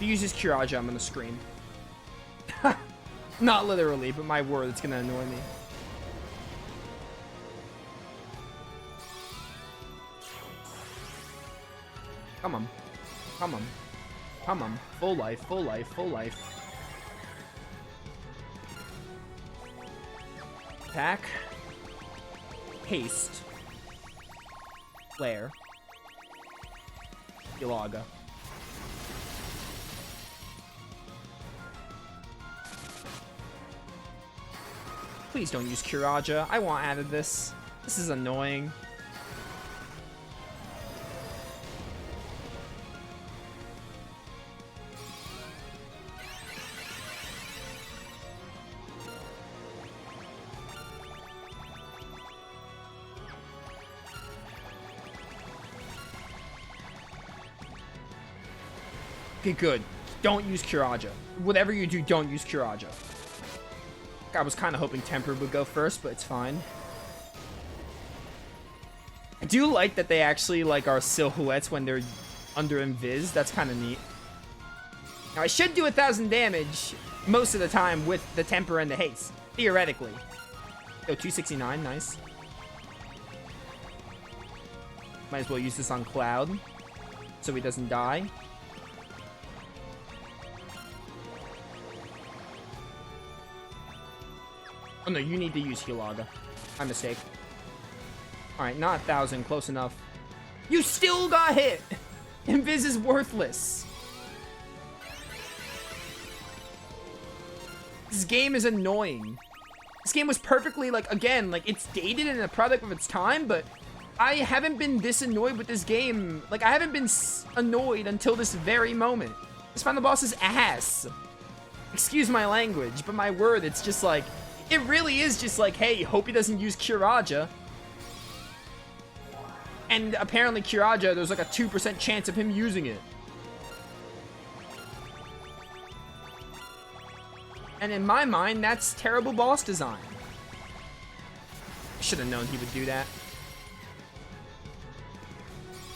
he uses Kiraja, I'm gonna scream. Not literally, but my word, it's gonna annoy me. Come on. Come on. Come on. Full life, full life, full life. Attack. Haste. Flare. Ilaga. Please don't use Kiraja. I want out of this. This is annoying. Okay, good. Don't use Kiraja. Whatever you do, don't use Kiraja. I was kind of hoping Temper would go first, but it's fine. I do like that they actually, like, are silhouettes when they're under Invis. That's kind of neat. Now, I should do 1,000 damage most of the time with the Temper and the Haste. Theoretically. Yo, 269. Nice. Might as well use this on Cloud so he doesn't die. Oh no, you need to use Hilaga. My mistake. Alright, not 1,000. Close enough. You still got hit! Invis is worthless. This game is annoying. This game was perfectly, like, again, like, it's dated and a product of its time, but I haven't been this annoyed with this game. Like, I haven't been annoyed until this very moment. This final boss is ass. Excuse my language, but my word, it's just like... It really is just like, hey, hope he doesn't use Kiraja. And apparently Kiraja, there's like a 2% chance of him using it. And in my mind, that's terrible boss design. I should have known he would do that.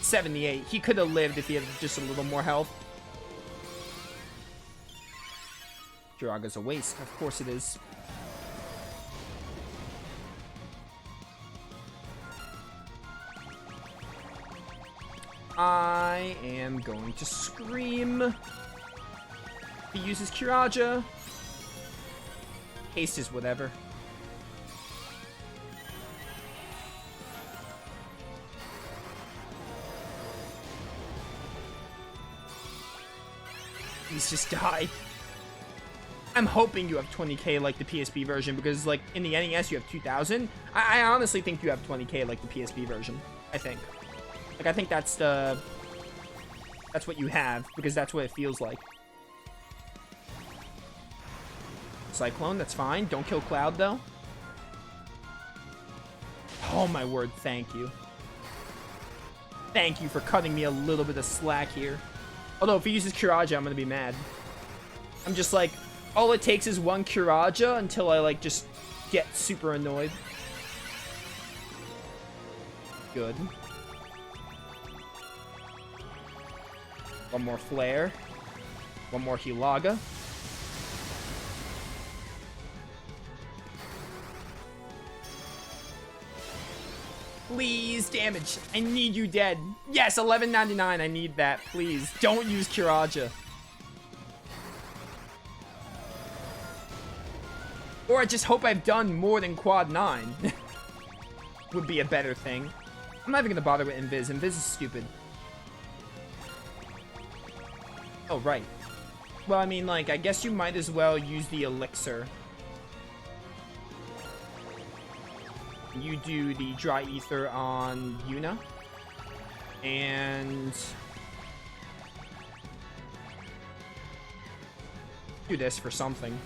78. He could have lived if he had just a little more health. Kiraga's a waste. Of course it is. I am going to scream. He uses Kiraja. Haste is whatever. Please just die. I'm hoping you have 20k like the PSP version, because like in the NES you have 2000. I honestly think you have 20k like the PSP version. I think. Like, I think that's what you have, because that's what it feels like. Cyclone, that's fine. Don't kill Cloud, though. Oh, my word, thank you. Thank you for cutting me a little bit of slack here. Although, if he uses Kiraja, I'm gonna be mad. I'm just like, all it takes is one Kiraja until I, like, just get super annoyed. Good. One more Flare. One more Hilaga. Please, damage. I need you dead. Yes, 11.99. I need that. Please, don't use Kiraja. Or I just hope I've done more than quad 9. Would be a better thing. I'm not even gonna bother with Invis. Invis is stupid. Oh, right. Well, I mean, like, I guess you might as well use the elixir. You do the dry ether on Yuna. And... do this for something.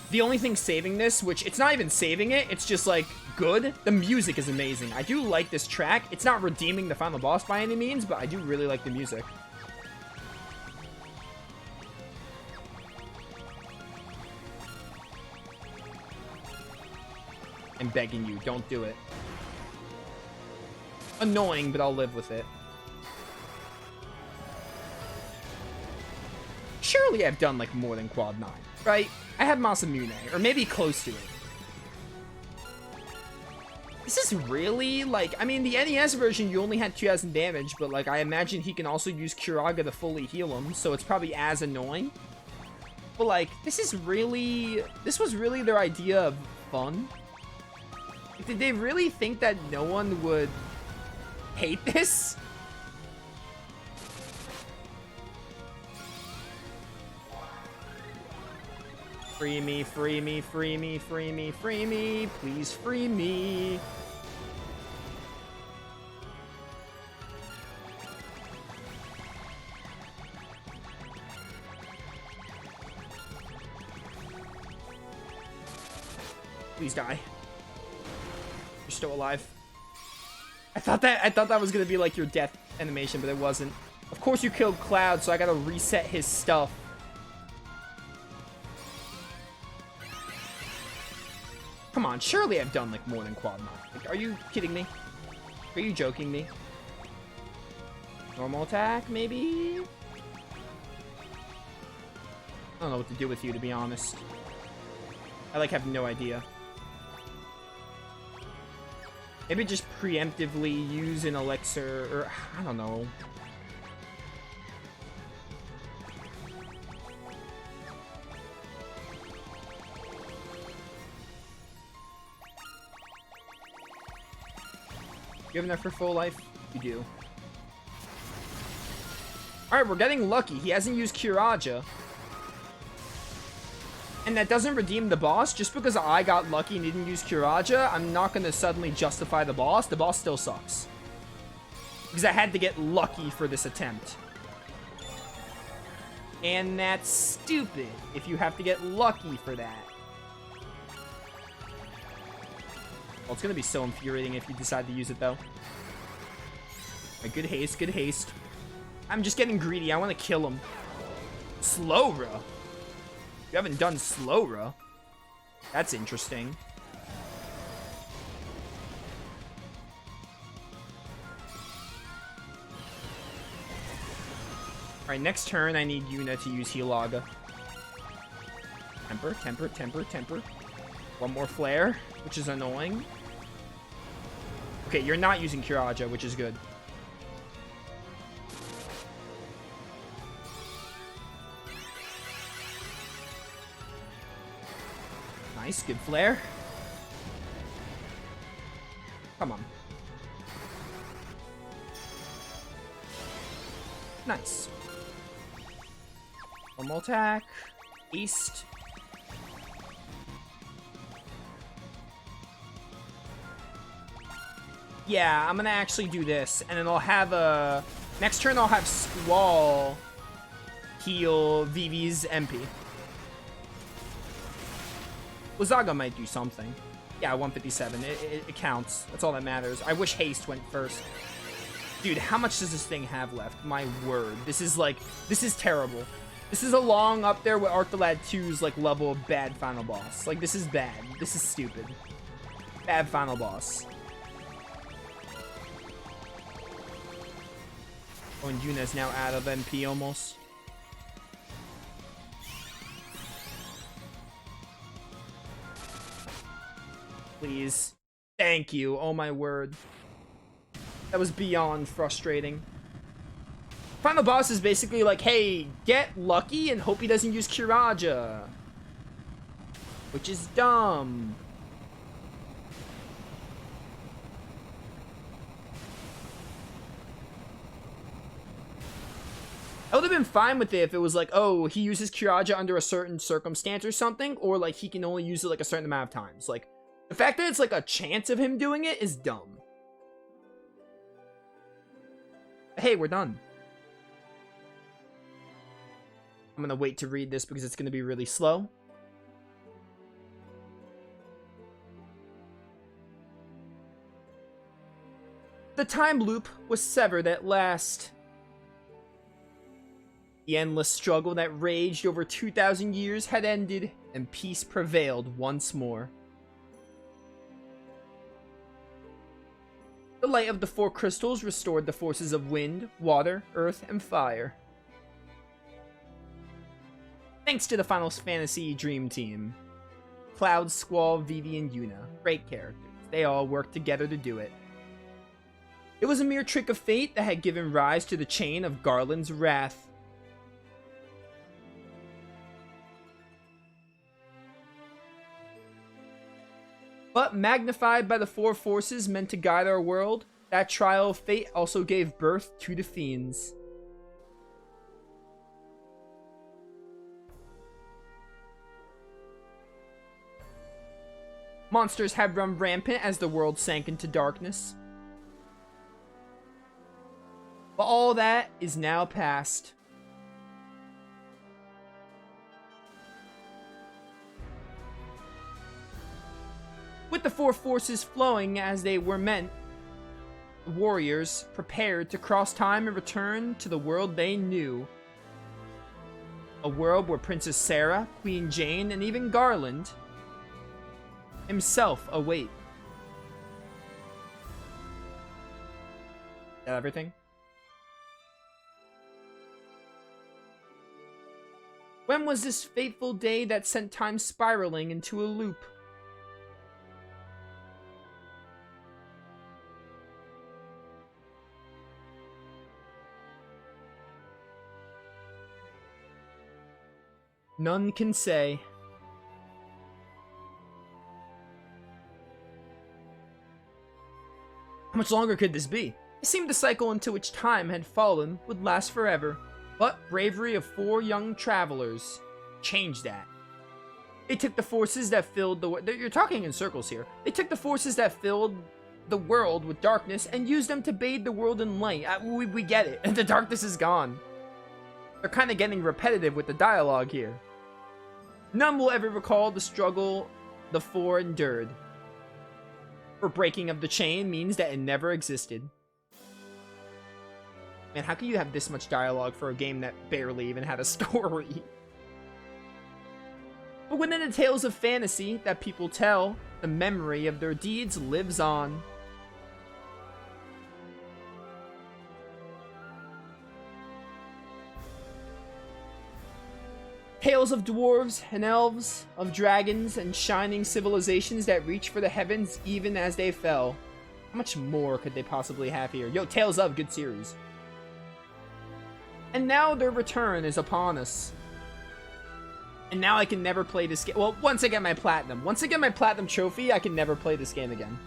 The only thing saving this, which it's not even saving it, it's just like good. The music is amazing. I do like this track. It's not redeeming the final boss by any means, but I do really like the music. I'm begging you, don't do it. Annoying, but I'll live with it. Surely I've done, like, more than Quad 9, right? I have Masamune, or maybe close to it. This is really, like, I mean, the NES version, you only had 2,000 damage, but, like, I imagine he can also use Kuraga to fully heal him, so it's probably as annoying. But, like, this was really their idea of fun. Did they really think that no one would hate this? Free me, free me, free me, free me, free me. Please free me. Please die. You're still alive. I thought that was gonna be like your death animation, but it wasn't. Of course you killed Cloud, so I gotta reset his stuff. Come on, surely I've done like more than Quad 9. Like, are you kidding me? Are you joking me? Normal attack, maybe? I don't know what to do with you, to be honest. I like have no idea. Maybe just preemptively use an elixir, or I don't know. You have enough for full life? You do. Alright, we're getting lucky. He hasn't used Kiraja. And that doesn't redeem the boss. Just because I got lucky and didn't use Kiraja, I'm not going to suddenly justify the boss. The boss still sucks. Because I had to get lucky for this attempt. And that's stupid if you have to get lucky for that. Well, it's going to be so infuriating if you decide to use it, though. Right, good haste, good haste. I'm just getting greedy. I want to kill him. Slowra. You haven't done Slowra. That's interesting. Alright, next turn I need Yuna to use Hilaga. Temper, temper, temper, temper. One more flare, which is annoying. Okay, you're not using Kiraja, which is good. Nice, good flare. Come on. Nice. Normal attack. East. Yeah, I'm gonna actually do this, and then I'll have a... Next turn, I'll have Squall heal Vivi's MP. Lazaga might do something. Yeah, 157. It counts. That's all that matters. I wish Haste went first. Dude, how much does this thing have left? My word. This is, like... This is terrible. This is along up there with Arthalad 2's, like, level of bad final boss. Like, this is bad. This is stupid. Bad final boss. Oh, and Yuna's now out of MP almost. Please. Thank you. Oh my word. That was beyond frustrating. Final boss is basically like, hey, get lucky and hope he doesn't use Kiraja. Which is dumb. I would have been fine with it if it was like, oh, he uses Kiraja under a certain circumstance or something, or like he can only use it like a certain amount of times. Like, the fact that it's like a chance of him doing it is dumb. Hey, we're done. I'm gonna wait to read this because it's gonna be really slow. The time loop was severed at last. The endless struggle that raged over 2,000 years had ended, and peace prevailed once more. The light of the 4 crystals restored the forces of wind, water, earth, and fire. Thanks to the Final Fantasy Dream Team. Cloud, Squall, Vivi, and Yuna. Great characters. They all worked together to do it. It was a mere trick of fate that had given rise to the chain of Garland's wrath. But magnified by the 4 forces meant to guide our world, that trial of fate also gave birth to the fiends. Monsters had run rampant as the world sank into darkness. But all that is now past. With the 4 forces flowing as they were meant, the warriors prepared to cross time and return to the world they knew. A world where Princess Sarah, Queen Jane, and even Garland himself await. Is that everything? When was this fateful day that sent time spiraling into a loop? None can say. How much longer could this be? It seemed the cycle into which time had fallen would last forever. But bravery of 4 young travelers changed that. They took the forces that filled the... You're talking in circles here. They took the forces that filled the world with darkness and used them to bathe the world in light. We get it. The darkness is gone. They're kind of getting repetitive with the dialogue here. None will ever recall the struggle the 4 endured. For breaking of the chain means that it never existed. Man, how can you have this much dialogue for a game that barely even had a story? But within the tales of fantasy that people tell, the memory of their deeds lives on. Tales of dwarves and elves, of dragons and shining civilizations that reach for the heavens even as they fell. How much more could they possibly have here? Yo, Tales of, good series. And now their return is upon us. And now I can never play this game. Well, once I get my platinum. Once I get my platinum trophy, I can never play this game again.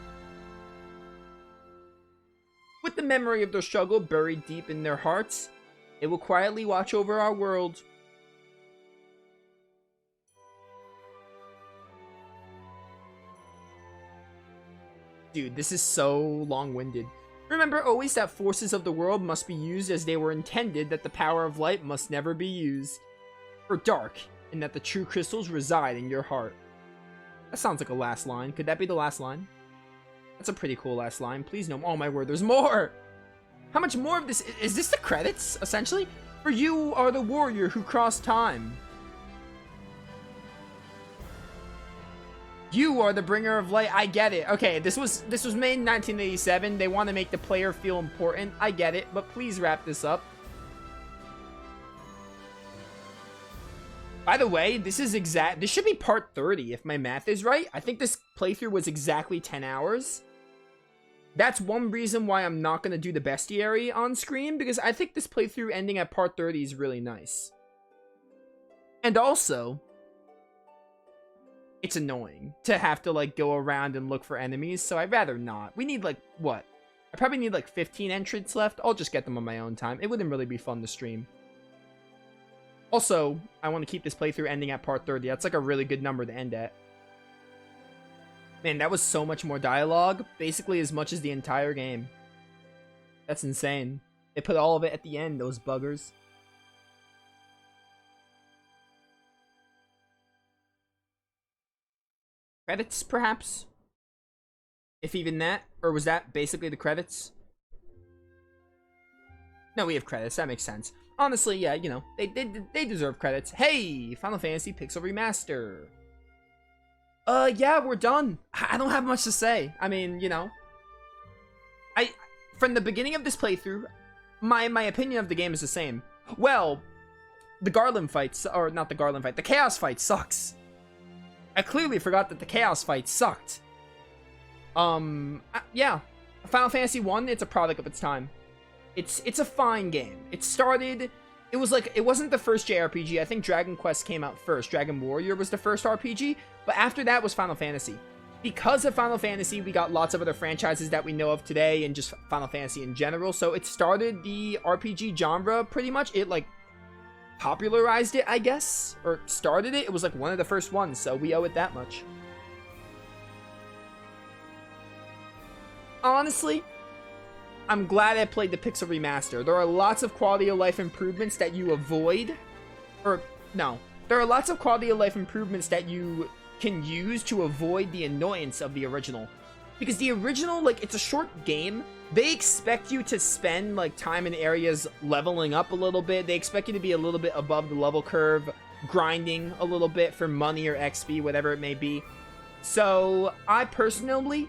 With the memory of their struggle buried deep in their hearts, it will quietly watch over our world. Dude, this is so long-winded. Remember always that forces of the world must be used as they were intended, that the power of light must never be used for dark, and that the true crystals reside in your heart. That sounds like a last line. Could that be the last line? That's a pretty cool last line. Please no. Oh my word, there's more! How much more of this? Is this the credits, essentially? For you are the warrior who crossed time. You are the bringer of light. I get it. Okay, this was made in 1987. They want to make the player feel important. I get it, but please wrap this up. By the way, this should be part 30 if my math is right. I think this playthrough was exactly 10 hours. That's one reason why I'm not going to do the bestiary on screen, because I think this playthrough ending at part 30 is really nice. And also, it's annoying to have to, like, go around and look for enemies, so I'd rather not. We need, like, what? I probably need, like, 15 entrants left. I'll just get them on my own time. It wouldn't really be fun to stream. Also, I want to keep this playthrough ending at part 30. That's, like, a really good number to end at. Man, that was so much more dialogue. Basically as much as the entire game. That's insane. They put all of it at the end, those buggers. Credits, perhaps? If even that? Or was that basically the credits? No, we have credits. That makes sense. Honestly, yeah, you know, they deserve credits. Hey! Final Fantasy Pixel Remaster. Yeah, we're done. I don't have much to say. I mean, you know. from the beginning of this playthrough, my opinion of the game is the same. Well, the Garland fights, or not the Garland fight, the Chaos fight sucks. I clearly forgot that the Chaos fight sucked. Yeah, Final Fantasy 1, it's a product of its time. It's a fine game. It started, it wasn't the first JRPG. I think Dragon Quest came out first. Dragon Warrior was the first RPG, but after that was Final Fantasy. Because of Final Fantasy, we got lots of other franchises that we know of today, and just Final Fantasy in general. So it started the RPG genre, pretty much. It, like, popularized it, I guess, or started it. It was, like, one of the first ones, so we owe it that much. Honestly, I'm glad I played the Pixel Remaster. There are lots of quality of life improvements that you avoid, or, no. There are lots of quality of life improvements that you can use to avoid the annoyance of the original. Because the original, like, it's a short game. They expect you to spend, like, time in areas leveling up a little bit. They expect you to be a little bit above the level curve, grinding a little bit for money or XP, whatever it may be. So, I probably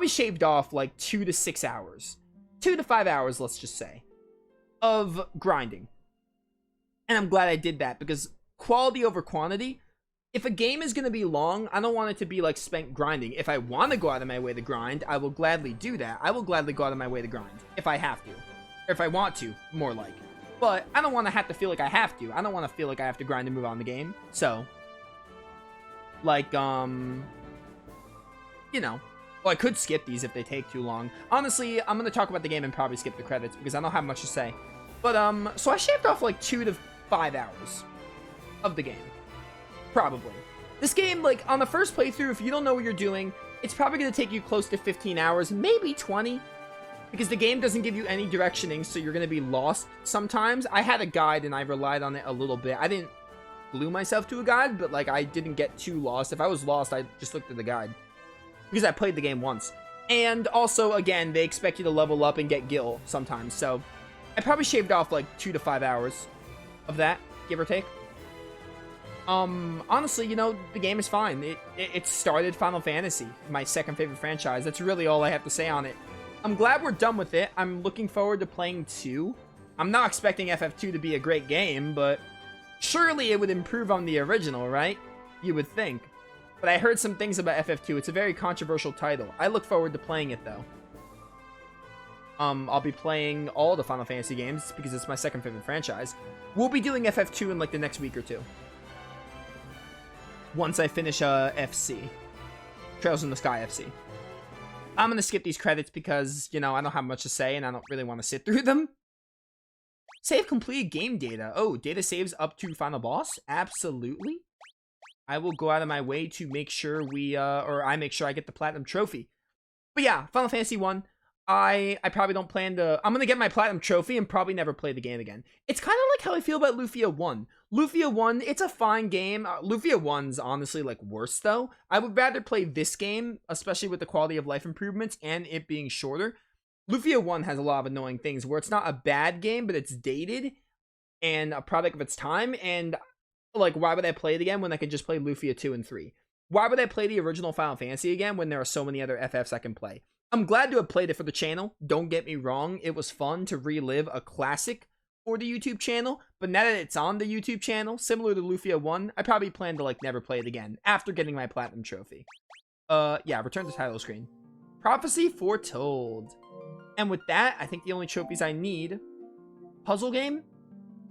shaved off, like, 2 to 6 hours. 2 to 5 hours, let's just say, of grinding. And I'm glad I did that, because quality over quantity. If a game is going to be long, I don't want it to be, like, spent grinding. If I want to go out of my way to grind, I will gladly do that. I will gladly go out of my way to grind, if I have to. Or if I want to, more like. But I don't want to have to feel like I have to. I don't want to feel like I have to grind to move on the game. So, like, you know. Well, I could skip these if they take too long. Honestly, I'm going to talk about the game and probably skip the credits, because I don't have much to say. But, so I shaved off, like, 2 to 5 hours of the game. Probably. This game, like, on the first playthrough, if you don't know what you're doing, it's probably going to take you close to 15 hours, maybe 20. Because the game doesn't give you any directioning, so you're going to be lost sometimes. I had a guide, and I relied on it a little bit. I didn't glue myself to a guide, but, like, I didn't get too lost. If I was lost, I just looked at the guide. Because I played the game once. And also, again, they expect you to level up and get gil sometimes. So, I probably shaved off, like, 2 to 5 hours of that, give or take. Honestly, you know, the game is fine. It started Final Fantasy, my second favorite franchise. That's really all I have to say on it. I'm glad we're done with it. I'm looking forward to playing 2. I'm not expecting FF2 to be a great game, but surely it would improve on the original, right? You would think. But I heard some things about FF2. It's a very controversial title. I look forward to playing it, though. I'll be playing all the Final Fantasy games because it's my second favorite franchise. We'll be doing FF2 in, like, the next week or two. Once I finish FC. Trails in the Sky FC. I'm going to skip these credits because, you know, I don't have much to say and I don't really want to sit through them. Save complete game data. Oh, data saves up to final boss? Absolutely. I will go out of my way to make sure I make sure I get the Platinum Trophy. But yeah, Final Fantasy 1. I probably don't plan to... I'm going to get my Platinum Trophy and probably never play the game again. It's kind of like how I feel about Lufia 1. Lufia 1, it's a fine game. Lufia 1's honestly, like, worse, though. I would rather play this game, especially with the quality of life improvements and it being shorter. Lufia 1 has a lot of annoying things where it's not a bad game, but it's dated and a product of its time. And, like, why would I play it again when I could just play Lufia 2 and 3? Why would I play the original Final Fantasy again when there are so many other FFs I can play? I'm glad to have played it for the channel. Don't get me wrong. It was fun to relive a classic for the YouTube channel. But now that it's on the YouTube channel, similar to Lufia 1, I probably plan to, like, never play it again after getting my Platinum Trophy. Yeah, return to title screen. Prophecy Foretold. And with that, I think the only trophies I need... Puzzle game?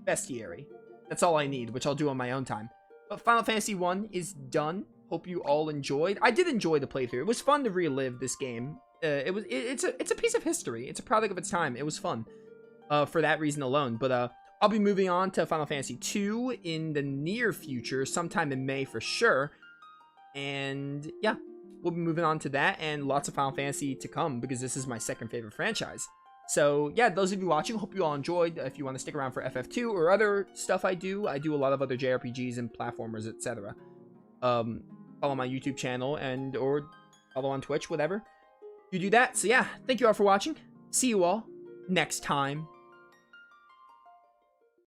Bestiary. That's all I need, which I'll do on my own time. But Final Fantasy 1 is done. Hope you all enjoyed. I did enjoy the playthrough. It was fun to relive this game. It's a piece of history. It's a product of its time. It was fun for that reason alone. But I'll be moving on to Final Fantasy 2 in the near future, sometime in May for sure. And yeah, we'll be moving on to that and lots of Final Fantasy to come because this is my second favorite franchise. So yeah, those of you watching, hope you all enjoyed. If you want to stick around for FF2 or other stuff I do a lot of other JRPGs and platformers, etc. Follow my YouTube channel or follow on Twitch, whatever. You do that. So yeah, thank you all for watching. See you all next time.